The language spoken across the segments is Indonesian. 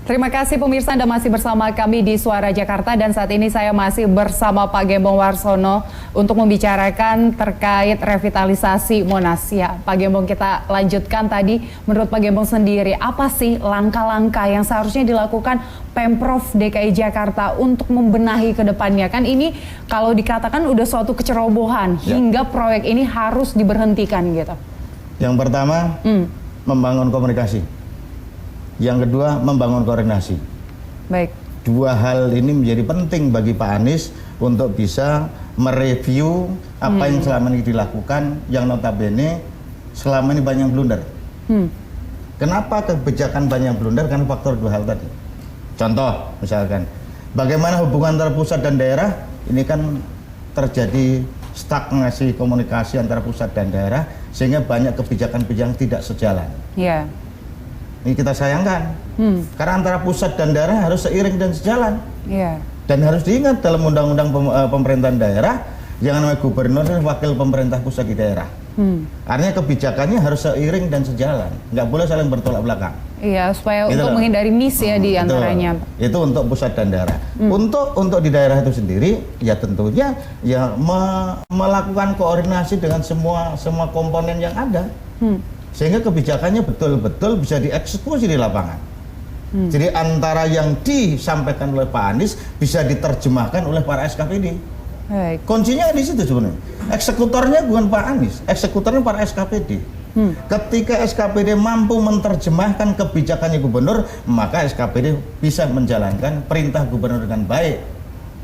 Terima kasih pemirsa, Anda masih bersama kami di Suara Jakarta dan saat ini saya masih bersama Pak Gembong Warsono untuk membicarakan terkait revitalisasi Monas. Ya, Pak Gembong, kita lanjutkan tadi. Menurut Pak Gembong sendiri, apa sih langkah-langkah yang seharusnya dilakukan Pemprov DKI Jakarta untuk membenahi ke depannya? Kan ini kalau dikatakan udah suatu kecerobohan hingga proyek ini harus diberhentikan gitu. Yang pertama, membangun komunikasi. Yang kedua, membangun koordinasi. Baik. Dua hal ini menjadi penting bagi Pak Anies untuk bisa mereview apa yang selama ini dilakukan, yang notabene selama ini banyak blunder. Kenapa kebijakan banyak blunder? Karena faktor dua hal tadi. Contoh, misalkan, bagaimana hubungan antara pusat dan daerah, ini kan terjadi stagnasi komunikasi antara pusat dan daerah, sehingga banyak kebijakan-kebijakan tidak sejalan. Iya. Ini kita sayangkan, karena antara pusat dan daerah harus seiring dan sejalan. Dan harus diingat dalam undang-undang pemerintahan daerah, yang namanya gubernur dan wakil pemerintah pusat di daerah. Artinya kebijakannya harus seiring dan sejalan, nggak boleh saling bertolak belakang. Iya, supaya gitu untuk menghindari miss ya di antaranya. Itu untuk pusat dan daerah. Untuk di daerah itu sendiri, ya tentunya ya melakukan koordinasi dengan semua komponen yang ada. Sehingga kebijakannya betul-betul bisa dieksekusi di lapangan. Jadi antara yang disampaikan oleh Pak Anies bisa diterjemahkan oleh para SKPD. Baik. Kuncinya di situ sebenarnya. Eksekutornya bukan Pak Anies, eksekutornya para SKPD. Ketika SKPD mampu menerjemahkan kebijakannya gubernur, maka SKPD bisa menjalankan perintah gubernur dengan baik.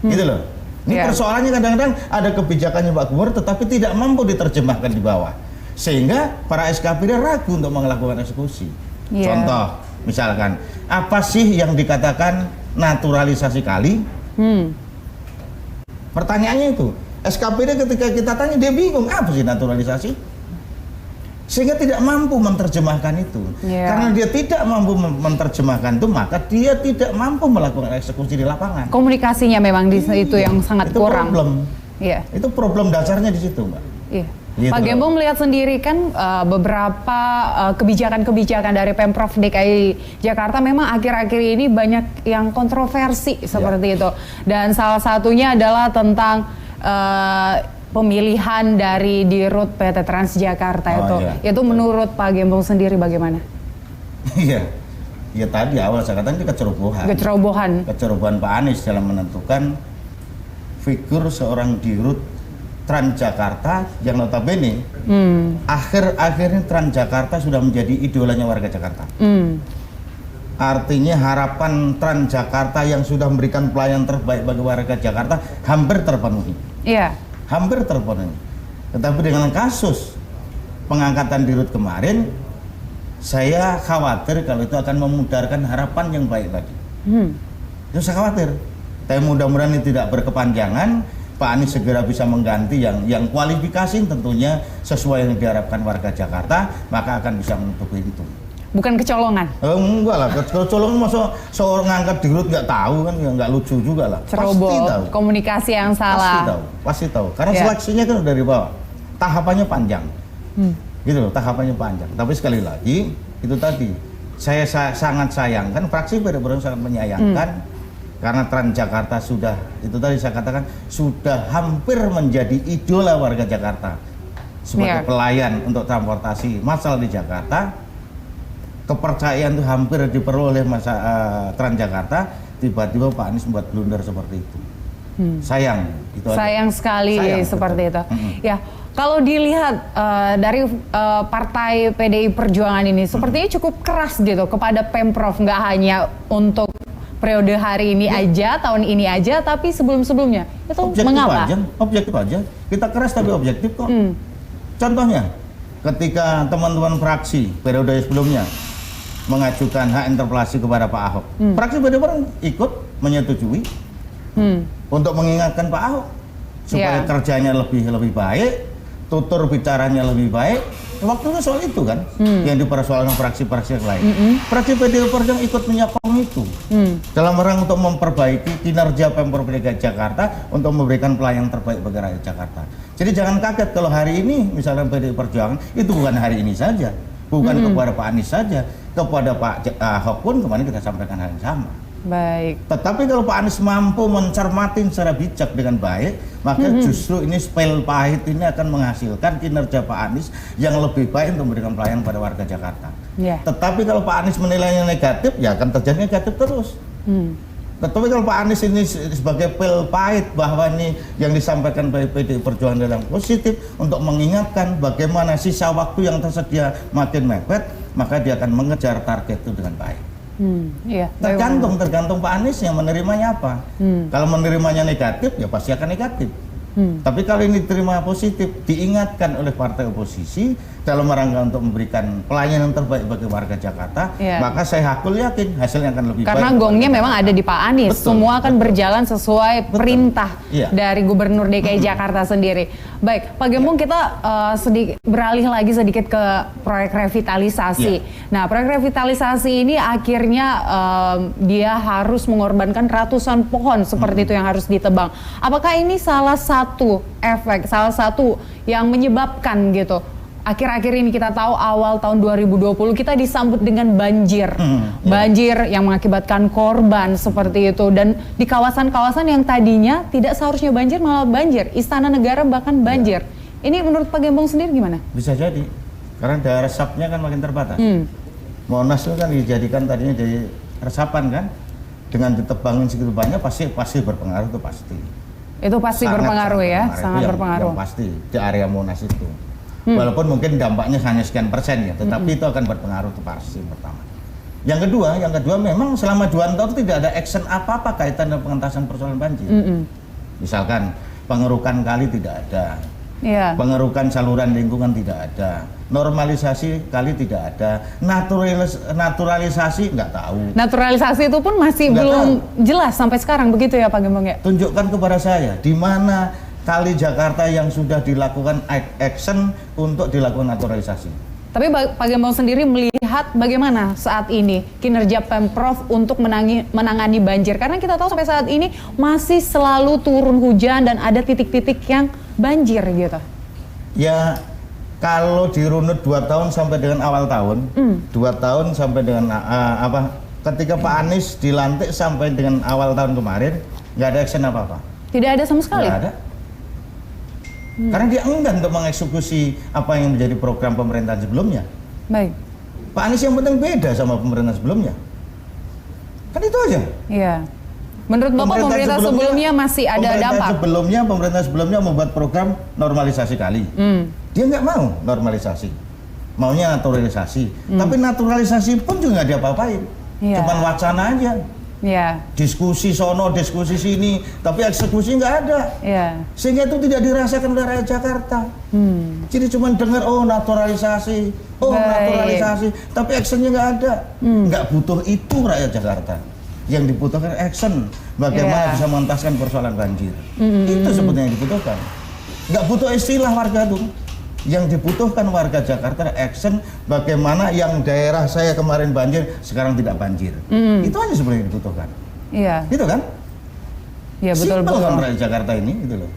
Gitu loh. Ini persoalannya kadang-kadang ada kebijakannya Pak Gubernur tetapi tidak mampu diterjemahkan di bawah. Sehingga para SKPD ragu untuk melakukan eksekusi. Contoh, misalkan, apa sih yang dikatakan naturalisasi kali? Pertanyaannya itu, SKPD ketika kita tanya, dia bingung, apa sih naturalisasi? Sehingga tidak mampu menerjemahkan itu. Karena dia tidak mampu menerjemahkan itu, maka dia tidak mampu melakukan eksekusi di lapangan. Komunikasinya memang itu yang sangat itu kurang. Itu problem dasarnya di situ, Mbak. Gitu. Pak Gembong melihat sendiri kan beberapa kebijakan-kebijakan dari Pemprov DKI Jakarta memang akhir-akhir ini banyak yang kontroversi seperti itu. Dan salah satunya adalah tentang pemilihan dari Dirut PT Transjakarta itu. Itu menurut Pak Gembong sendiri bagaimana? Ya tadi awal saya katakan itu kecerobohan Pak Anies dalam menentukan figur seorang Dirut Transjakarta yang notabene akhir-akhir ini Transjakarta sudah menjadi idolanya warga Jakarta. Artinya harapan Transjakarta yang sudah memberikan pelayanan terbaik bagi warga Jakarta hampir terpenuhi. Hampir terpenuhi. Tetapi dengan kasus pengangkatan Dirut kemarin, saya khawatir kalau itu akan memudarkan harapan yang baik lagi. Itu saya khawatir. Tapi mudah-mudahan ini tidak berkepanjangan. Pak Anies segera bisa mengganti yang kualifikasi tentunya sesuai yang diharapkan warga Jakarta, maka akan bisa menutupi itu. Bukan kecolongan? Enggak lah, kecolongan masa seorang ngangkat Dirut nggak tahu kan, ya nggak lucu juga lah. Ceroboh, pasti tahu. Komunikasi yang salah. Pasti tahu. Karena seleksinya kan dari bawah, tahapannya panjang, gitu loh, tahapannya panjang. Tapi sekali lagi itu tadi, saya sangat sayangkan, fraksi PD Perjuangan sangat menyayangkan. Karena Transjakarta sudah, itu tadi saya katakan, sudah hampir menjadi idola warga Jakarta sebagai pelayan untuk transportasi massal di Jakarta. Kepercayaan itu hampir diperoleh Transjakarta, tiba-tiba Pak Anies membuat blunder seperti itu. Sayang. Sayang sekali seperti itu. Ya, kalau dilihat dari partai PDI Perjuangan ini, sepertinya cukup keras gitu kepada Pemprov, nggak hanya untuk periode hari ini aja, tahun ini aja, tapi sebelum-sebelumnya itu mengapa? Objektif aja. Kita keras tapi objektif kok. Contohnya, ketika teman-teman fraksi periode sebelumnya mengajukan hak interpelasi kepada Pak Ahok, fraksi PD Perjuangan ikut menyetujui untuk mengingatkan Pak Ahok supaya kerjanya lebih baik, tutur bicaranya lebih baik. Waktu itu soal itu kan yang dipersoalkan fraksi-fraksi yang lain. Fraksi PD Perjuangan ikut menyokong itu dalam rangka untuk memperbaiki kinerja Pemprov DKI Jakarta untuk memberikan pelayanan terbaik bagi rakyat Jakarta. Jadi jangan kaget kalau hari ini misalnya PD Perjuangan itu bukan hari ini saja. bukan kepada Pak Anies saja, kepada Pak Ahok pun kemarin kita sampaikan hal yang sama. Baik. Tetapi kalau Pak Anies mampu mencermati secara bijak dengan baik, maka justru ini spell pahit ini akan menghasilkan kinerja Pak Anies yang lebih baik untuk memberikan pelayanan pada warga Jakarta. Ya. Tetapi kalau Pak Anies menilainya negatif, ya akan terjadi negatif terus. Tetapi kalau Pak Anies ini sebagai pil pahit bahwa ini yang disampaikan oleh PDI Perjuangan dalam positif untuk mengingatkan bagaimana sisa waktu yang tersedia makin mepet, maka dia akan mengejar target itu dengan baik. Iya. Tergantung Pak Anies yang menerimanya apa. Kalau menerimanya negatif, ya pasti akan negatif. Tapi kalau ini diterima positif, diingatkan oleh partai oposisi dalam rangka untuk memberikan pelayanan terbaik bagi warga Jakarta, maka saya hakul yakin hasilnya akan lebih baik. Karena gongnya memang ada di Pak Anies, semua akan berjalan sesuai perintah dari Gubernur DKI Jakarta sendiri. Baik, Pak Gembong, kita beralih lagi sedikit ke proyek revitalisasi. Nah, proyek revitalisasi ini akhirnya dia harus mengorbankan ratusan pohon seperti itu yang harus ditebang. Apakah ini salah satu efek, salah satu yang menyebabkan gitu? Akhir-akhir ini kita tahu awal tahun 2020 kita disambut dengan banjir. Banjir yang mengakibatkan korban seperti itu. Dan di kawasan-kawasan yang tadinya tidak seharusnya banjir malah banjir. Istana Negara bahkan banjir. Ini menurut Pak Gembong sendiri gimana? Bisa jadi. Karena daya resapnya kan makin terbatas. Monas itu kan dijadikan tadinya jadi resapan kan. Dengan ditebangin segitu banyak pasti berpengaruh, itu pasti. Itu pasti berpengaruh ya, sangat berpengaruh. Yang pasti di area Monas itu. Walaupun mungkin dampaknya hanya sekian persen ya, tetapi itu akan berpengaruh, itu pasti pertama. Yang kedua memang selama 2 tahun tidak ada action apa-apa kaitan dengan pengentasan persoalan banjir. Misalkan pengerukan kali tidak ada, pengerukan saluran lingkungan tidak ada, normalisasi kali tidak ada, naturalisasi nggak tahu. Naturalisasi itu pun masih belum jelas sampai sekarang, begitu ya Pak Gembong ya? Tunjukkan kepada saya di mana kali Jakarta yang sudah dilakukan action untuk dilakukan naturalisasi. Tapi Pak Gembong sendiri melihat bagaimana saat ini kinerja Pemprov untuk menangani banjir? Karena kita tahu sampai saat ini masih selalu turun hujan dan ada titik-titik yang banjir gitu. Ya, kalau dirunut 2 tahun sampai dengan awal tahun, 2 tahun sampai dengan ketika Pak Anies dilantik sampai dengan awal tahun kemarin, nggak ada action apa-apa. Tidak ada sama sekali? Nggak ada. Karena dia enggan untuk mengeksekusi apa yang menjadi program pemerintahan sebelumnya. Baik. Pak Anies yang penting beda sama pemerintahan sebelumnya. Kan itu aja. Iya. Menurut Bapak pemerintah sebelumnya masih ada dampak? Pemerintah sebelumnya membuat program normalisasi kali. Dia nggak mau normalisasi. Maunya naturalisasi. Tapi naturalisasi pun juga nggak diapa-apain. Cuman wacana aja. Diskusi sono, diskusi sini, tapi eksekusi nggak ada. Sehingga itu tidak dirasakan oleh rakyat Jakarta. Jadi cuma dengar naturalisasi, naturalisasi, tapi actionnya nggak ada. Nggak butuh itu rakyat Jakarta. Yang dibutuhkan action, bagaimana bisa mengentaskan persoalan banjir. Itu sebetulnya yang dibutuhkan. Nggak butuh istilah warga itu. Yang dibutuhkan warga Jakarta action, bagaimana yang daerah saya kemarin banjir sekarang tidak banjir. Itu aja sebenarnya yang dibutuhkan. Gitu kan? Iya, betul. Simpel kan rakyat Jakarta ini, gitu loh.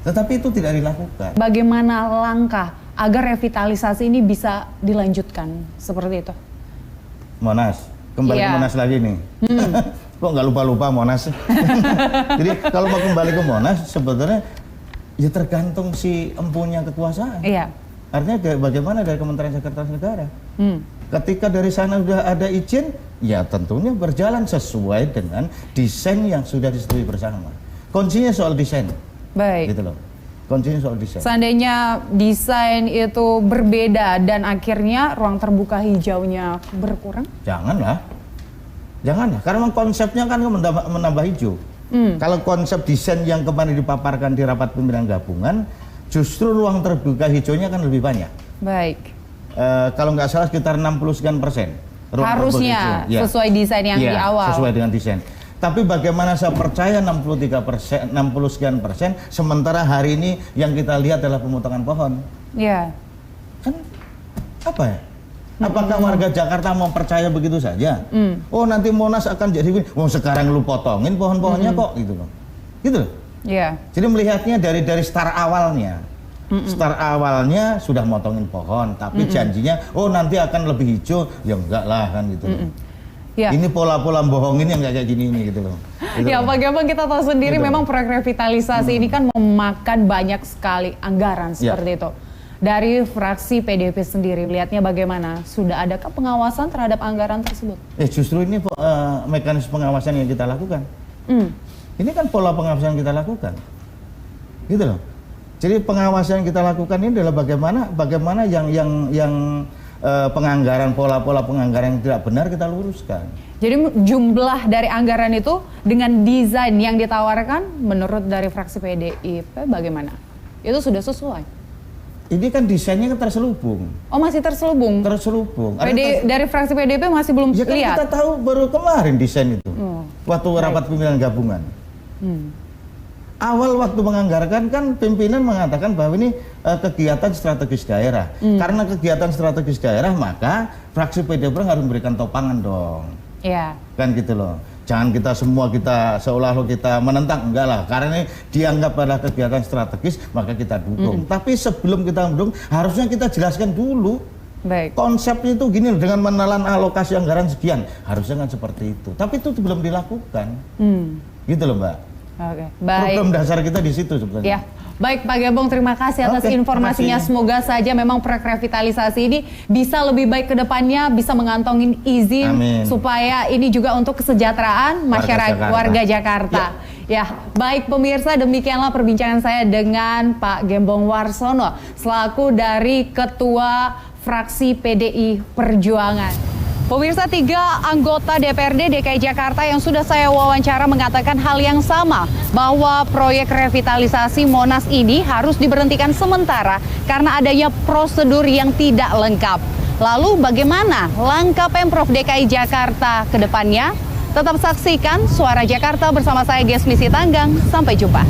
Tetapi itu tidak dilakukan. Bagaimana langkah agar revitalisasi ini bisa dilanjutkan seperti itu? Monas, kembali ke Monas lagi nih. Kok nggak lupa-lupa Monas? Jadi kalau mau kembali ke Monas, sebetulnya ya tergantung si empunya kekuasaan. Artinya bagaimana dari Kementerian Sekretaris Negara. Ketika dari sana sudah ada izin, ya tentunya berjalan sesuai dengan desain yang sudah disetujui bersama. Kuncinya soal desain. Baik. Gitu loh. Kuncinya soal desain. Seandainya desain itu berbeda dan akhirnya ruang terbuka hijaunya berkurang? Janganlah. Karena konsepnya kan menambah hijau. Kalau konsep desain yang kemarin dipaparkan di rapat pimpinan gabungan, justru ruang terbuka hijaunya kan lebih banyak. Baik. Kalau nggak salah sekitar 60 sekian persen. Harusnya sesuai desain yang di awal. Sesuai dengan desain. Tapi bagaimana saya percaya 60 sekian persen, sementara hari ini yang kita lihat adalah pemotongan pohon. Kan apa ya? Apakah warga Jakarta mau percaya begitu saja? Oh nanti Monas akan jadi gini. Sekarang lu potongin pohon-pohonnya kok gitu loh. Gitu loh. Jadi melihatnya dari start awalnya. Start awalnya sudah motongin pohon, tapi janjinya, oh nanti akan lebih hijau, ya enggak lah kan gitu. Ya. Ini pola-pola bohongin yang kayak gini ini gitu loh. Gitu Ya loh. Pak Gembong, kita tahu sendiri Gitu. memang proyek revitalisasi ini kan memakan banyak sekali anggaran seperti itu. Dari fraksi PDIP sendiri, melihatnya bagaimana? Sudah adakah pengawasan terhadap anggaran tersebut? Justru ini mekanisme pengawasan yang kita lakukan. Ini kan pola pengawasan yang kita lakukan. Gitu loh. Jadi pengawasan yang kita lakukan ini adalah bagaimana yang penganggaran, pola-pola penganggaran yang tidak benar kita luruskan. Jadi jumlah dari anggaran itu dengan desain yang ditawarkan menurut dari fraksi PDIP bagaimana? Itu sudah sesuai? Ini kan desainnya kan terselubung. Oh, masih terselubung? Terselubung. Dari fraksi PDIP masih belum Ya kan lihat? kita tahu baru kemarin desain itu. Waktu rapat pimpinan gabungan. Awal waktu menganggarkan kan pimpinan mengatakan bahwa ini kegiatan strategis daerah. Karena kegiatan strategis daerah maka fraksi PDIP harus memberikan topangan dong. Iya. Kan gitu loh. Jangan kita semua seolah-olah kita menentang, enggak lah. Karena ini dianggap adalah kegiatan strategis maka kita dukung. Tapi sebelum kita mendukung harusnya kita jelaskan dulu. Baik. Konsepnya itu gini loh, dengan menelan alokasi anggaran sekian, harusnya kan seperti itu. Tapi itu belum dilakukan. Gitu loh Mbak. Oke, baik. Program dasar kita di situ sebenarnya. Ya, baik Pak Gembong, terima kasih atas Oke, informasinya. terima kasih. Semoga saja memang proyek revitalisasi ini bisa lebih baik ke depannya, bisa mengantongin izin Amin. supaya ini juga untuk kesejahteraan masyarakat warga Jakarta. Ya, baik pemirsa, demikianlah perbincangan saya dengan Pak Gembong Warsono selaku dari Ketua Fraksi PDI Perjuangan. Pemirsa, 3 anggota DPRD DKI Jakarta yang sudah saya wawancara mengatakan hal yang sama, bahwa proyek revitalisasi Monas ini harus diberhentikan sementara karena adanya prosedur yang tidak lengkap. Lalu bagaimana langkah Pemprov DKI Jakarta ke depannya? Tetap saksikan Suara Jakarta bersama saya Gesmi Sitanggang. Sampai jumpa.